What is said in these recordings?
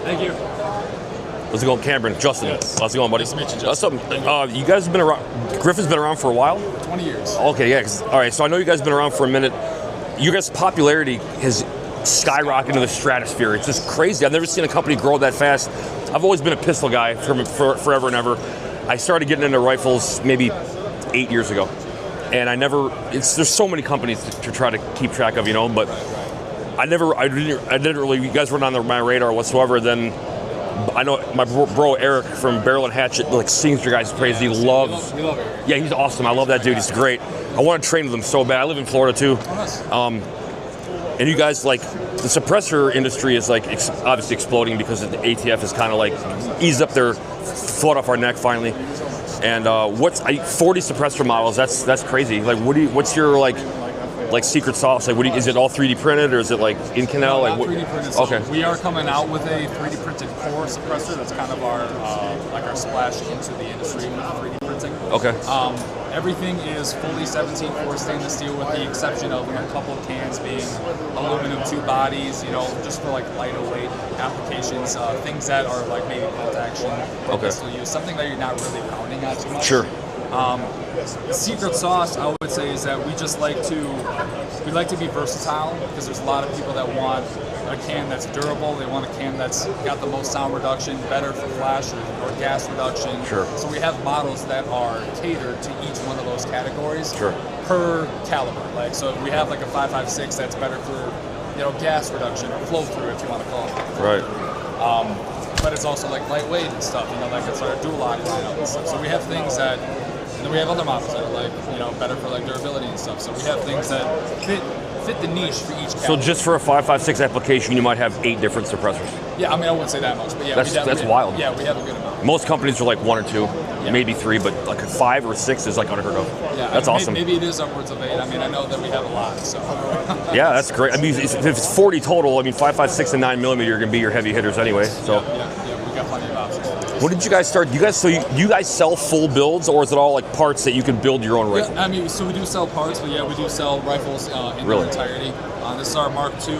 Thank you. How's it going, Cameron? Justin. Yes. How's it going, buddy? Nice to meet you, Justin. What's up? You guys have been around. Griffin's been around for a while? 20 years. Okay, yeah. All right, so I know you guys have been around for a minute. You guys' popularity has skyrocketed into the stratosphere. It's just crazy. I've never seen a company grow that fast. I've always been a pistol guy for forever and ever. I started getting into rifles maybe 8 years ago. And there's so many companies to try to keep track of, you know, but I didn't really, you guys weren't on my radar whatsoever. Then I know my bro Eric from Barrel and Hatchet like sings your guys' praise. He loves. We love Eric. Yeah, he's awesome. I love that dude. He's great. I want to train with him so bad. I live in Florida too. Oh, nice. And you guys, like, the suppressor industry is like obviously exploding because the ATF is kind of like eased up their foot off our neck finally. And 40 suppressor models? That's crazy. Like, what's your like secret sauce? Like, is it all 3D printed or is it like Inconel? No, like, not 3D printed. So okay. We are coming out with a 3D printed core suppressor. That's kind of our our splash into the industry with 3D printing. Okay. Everything is fully 17-4 stainless steel, with the exception of a couple of cans being aluminum 2 bodies. You know, just for like lighter weight applications, things that are like maybe bolt action or pistol use, something that you're not really pounding on too much. Sure. The secret sauce, I would say, is that we like to be versatile, because there's a lot of people that want a can that's durable. They want a can that's got the most sound reduction, better for flash or gas reduction. Sure. So we have models that are catered to each one of those categories. Sure. Per caliber. Like, so we have like a 5.56 that's better for, you know, gas reduction or flow through, if you want to call it. Right. But it's also like lightweight and stuff. You know, like it's our dual lock lineup and stuff. So we have things that. And then we have other models that are like, you know, better for like durability and stuff. So we have things that fit the niche for each category. So just for a 5.56 application, you might have 8 different suppressors. Yeah, I mean, I wouldn't say that much, but yeah, that's wild. Yeah, we have a good amount. Most companies are like 1 or 2, maybe 3, but like 5 or 6 is like unheard of. Yeah, that's awesome. Maybe it is upwards of 8. I mean, I know that we have a lot, so. Yeah, that's great. I mean, if it's 40 total, I mean, 5.56 and 9mm are going to be your heavy hitters anyway. So. Yeah, we got plenty of options. What did you guys start? You guys sell full builds, or is it all like parts that you can build your own rifle? Yeah, I mean, so we do sell parts, but yeah, we do sell rifles in their entirety. This is our Mark II.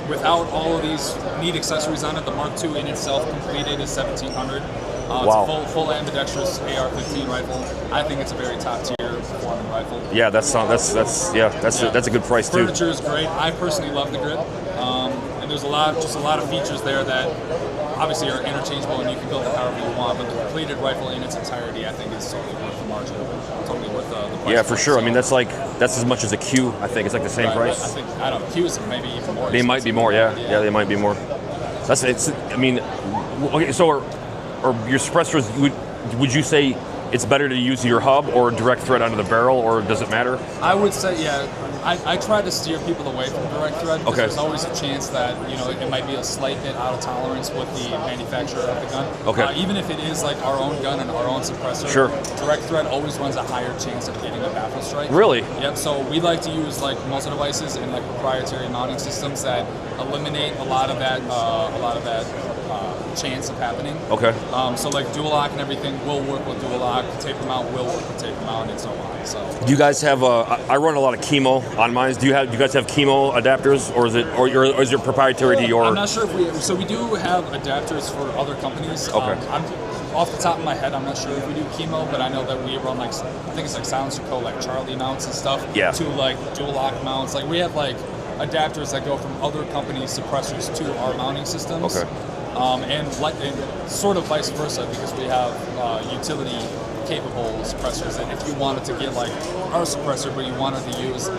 Without all of these neat accessories on it, the Mark II in itself completed is $1,700. Wow. It's a full ambidextrous AR-15 rifle. I think it's a very top tier performing rifle. Yeah, that's a good price too. Furniture is great. I personally love the grip, and there's a lot of features there that obviously are interchangeable, and you can build it however you want. But the completed rifle in its entirety, I think, is totally worth the margin, totally worth the price. Yeah, for sure. So, I mean, that's as much as a Q. I think it's like the same price. I don't know. Q's maybe even more. They might be more. Yeah, they might be more. I mean, okay. So, or your suppressors, would you say it's better to use your hub or direct thread onto the barrel, or does it matter? I would say, yeah. I try to steer people away from direct thread, because there's always a chance that, you know, it might be a slight bit out of tolerance with the manufacturer of the gun. Okay. Even if it is like our own gun and our own suppressor, sure, direct thread always runs a higher chance of getting a baffle strike. Really? Yep. So we like to use like muzzle devices and like proprietary mounting systems that eliminate a lot of that chance of happening. Okay. So like dual lock and everything will work with dual lock. Taper mount will work with taper mount, and so on. So. Do you guys have? I run a lot of chemo on mine. Do you guys have chemo adapters, or is it proprietary to your? I'm not sure if we. So we do have adapters for other companies. Okay. I'm off the top of my head, I'm not sure if we do chemo, but I know that we run like, I think it's like Silencer Co. like Charlie mounts and stuff. Yeah. To like dual lock mounts. Like we have like adapters that go from other companies' suppressors to our mounting systems. Okay. And sort of vice versa, because we have utility capable suppressors, and if you wanted to get like our suppressor but you wanted to use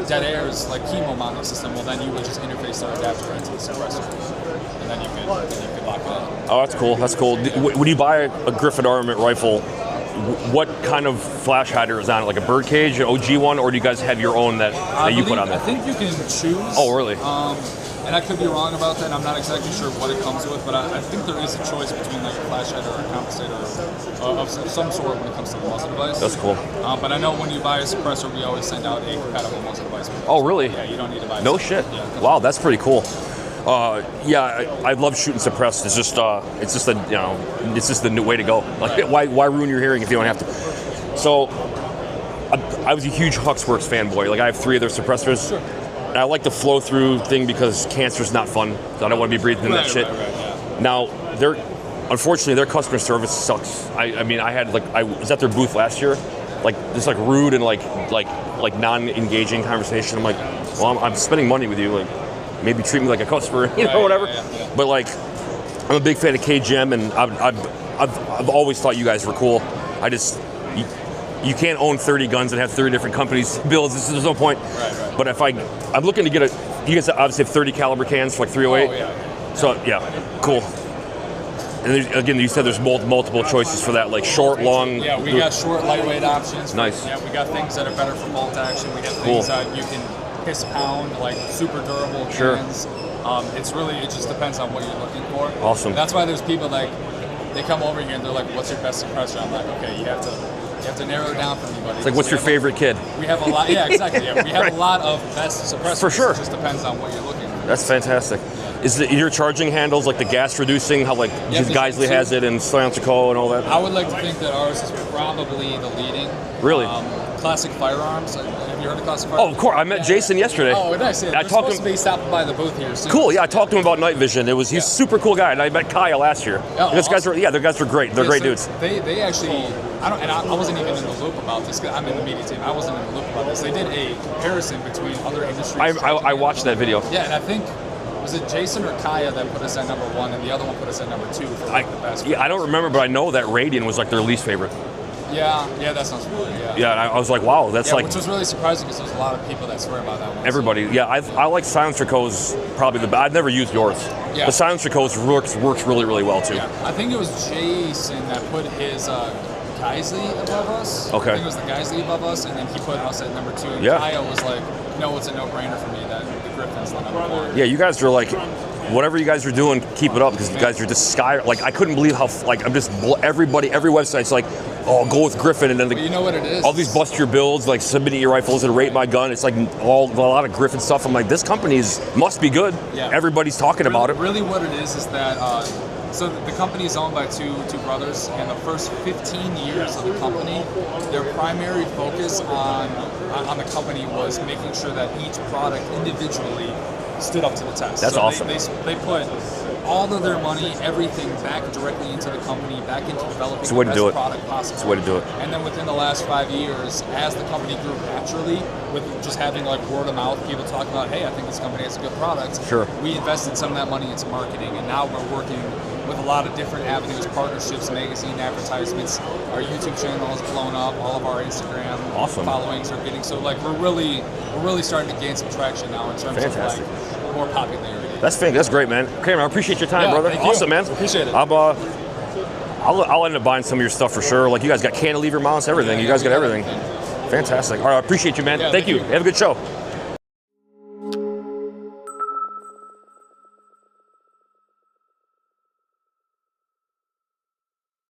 Dead Air's like chemo mounting system, well then you would just interface our adapter into the suppressor, and then you could lock it in. Oh, that's cool. That's cool. When you buy a Griffin Arm rifle, what kind of flash hider is on it? Like a birdcage, an OG one, or do you guys have your own that you put on there? I think you can choose. Oh, really? And I could be wrong about that. I'm not exactly sure what it comes with, but I think there is a choice between like a flash hider or a compensator of some sort when it comes to the muzzle device. That's cool. But I know when you buy a suppressor, we always send out a compatible muzzle device. Oh, really? Yeah, you don't need to buy. No shit. Yeah, wow, that's pretty cool. I love shooting suppressed. It's just the new way to go. Like, why ruin your hearing if you don't have to? So, I was a huge Huxworks fanboy. Like, I have 3 of their suppressors. Sure. I like the flow through thing because cancer's not fun. So I don't want to be breathing in that shit. Yeah. Now, unfortunately, their customer service sucks. I mean, I was at their booth last year, like just like rude and like non-engaging conversation. I'm like, well, I'm spending money with you, like maybe treat me like a customer, whatever. Yeah. But like, I'm a big fan of KGM, and I've always thought you guys were cool. You can't own 30 guns and have 30 different companies builds. There's no point. Right. But if I'm looking to get you guys obviously have 30 caliber cans for like 308. Oh, yeah. So yeah, cool. And again, you said there's multiple choices for that, like short, long. Yeah, we got short, lightweight options. Nice. Yeah, we got things that are better for bolt action. We got things that you can piss pound, like super durable cans. It just depends on what you're looking for. Awesome. And that's why there's people like, they come over here and they're like, what's your best suppressor? I'm like, okay, you have to narrow it down for me, buddy. It's like, what's your favorite kid? We have a lot, yeah, exactly. Yeah. We have a lot of best suppressors. For sure. It just depends on what you're looking for. That's fantastic. Is your charging handles like the gas reducing, how like Geisley has it and Silencer and all that? I would like to think that ours is probably the leading. Really? Classic Firearms. Have you heard of Classic Firearms? Oh, of course. I met Jason yesterday. Oh, nice. Yeah. We're supposed to be stopping by the booth here soon. Cool. Yeah, I talked to him about night vision. He's a super cool guy, and I met Kaya last year. Oh, those guys are great. They're great dudes. They actually, I wasn't even in the loop about this. I'm in the media team. I wasn't in the loop about this. They did a comparison between other industries. I watched that video. Yeah, and I think, was it Jason or Kaya that put us at number 1, and the other one put us at number 2 for the best? Yeah, I don't remember, but I know that Radian was like their least favorite. Yeah, that sounds familiar. Yeah. Yeah, and I was like, wow, that's like. Which was really surprising because there's a lot of people that swear about that one. Everybody, yeah, I like Silencer Co's probably the best. I've never used yours. Yeah. The Silencer Co's works really, really well too. Yeah. I think it was Jason that put his Geisley above us. Okay. I think it was the Geisley above us, and then he put us at number 2. And Yeah. Kaya was like, no, it's a no-brainer for me that the Griffin's the number 1. Yeah, you guys are like, whatever you guys are doing, keep it up because you guys are just like I couldn't believe how I'm just every website's like, oh, go with Griffin, and then You know what it is? all these bust your builds, like submit your rifles and rate my gun. It's like a lot of Griffin stuff. I'm like, this company must be good. Yeah. Everybody's talking about it. Really, what it is that so the company is owned by two brothers, and the first 15 years of the company, their primary focus on the company was making sure that each product individually stood up to the test. That's awesome. They put all of their money, everything, back directly into the company, back into developing the way the to do best it. product possible. It's the way to do it. And then within the last 5 years, as the company grew naturally, with just having like word of mouth, people talking about, hey, I think this company has a good product. Sure. We invested some of that money into marketing, and now we're working with a lot of different avenues, partnerships, magazine advertisements. Our YouTube channel has blown up. All of our Instagram followings are getting we're really starting to gain some traction now in terms of like more popularity. That's great, man. Okay, man, I appreciate your time, brother. Awesome, man. Appreciate it. I'll end up buying some of your stuff for sure. Like you guys got cantilever mounts, everything. You guys got everything. Fantastic. All right, I appreciate you, man. Thank you. Have a good show.